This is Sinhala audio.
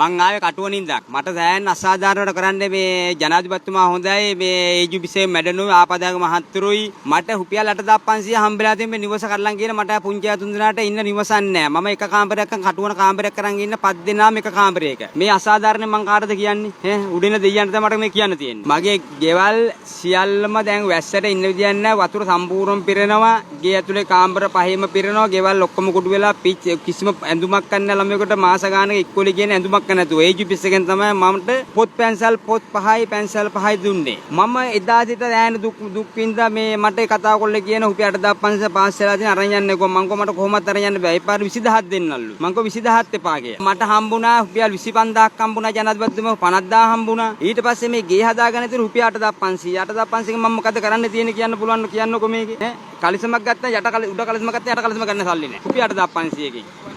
මං ආවේ කටුවනින්දක්. මට සෑහෙන අසාධාරණවට කරන්නේ මේ ජනාධිපතිතුමා හොඳයි මේ ඒජුබිසේ මැඩනු ආපදායක මහත්තුරුයි මට රුපියල් 8500 හම්බෙලා තියෙන මේ නිවස කරලන් කියන මට පුංචියා තුන් දෙනාට ඉන්න නිවසක් නැහැ. මම එක කාමරයක් කටුවන කාමරයක් කරන් ඉන්න 5 දෙනාම එක කාමරයක. මේ අසාධාරණ මං කාටද කියන්නේ? උඩින දෙයියන්ට තමයි මට මේ කියන්න තියෙන්නේ. මගේ ගෙවල් සියල්ලම දැන් වැස්සට ඉන්න විදියක් නැහැ. වතුර සම්පූර්ණයෙන් පිරෙනවා. ගේ ඇතුලේ කාමර පහෙම පිරෙනවා. ගෙවල් ඔක්කොම කුඩු වෙලා කිසිම ඇඳුමක් ගන්න ළමයෙකුට මාස ගානක ඉක්කොලි කියන ඇඳුමක් නැතුව ඒජුපිස් එකෙන් තමයි මමට පොත් පැන්සල් පොත් 5යි පැන්සල් 5යි දුන්නේ. මම එදා සිට දැන් දුක් විඳා මේ මට කතා කරලා කියන රුපියල් 8500 පාස් වෙලා තියෙන අරන් යන්නේ කොහොම මං මට කොහොමද අරන් යන්න බෑ. ඒ පාර 20000ක් දෙන්නලු. මං කෝ 20000ක් එපා කියලා. මට හම්බුණා රුපියල් 25000ක් හම්බුණා ජනාධිපතිතුමා 50000 හම්බුණා. ඊට පස්සේ මේ ගේ හදාගෙන ඉතින් රුපියල් 8500 8500 මම මොකද කරන්න තියෙන්නේ කියන්න පුළුවන් කියන්නකෝ මේකේ. කලිසමක් ගත්තා උඩ කලිසමක් ගත්තා යට කලිසම ගන්න සල්ලි නෑ. රුපියල් 8500 කින්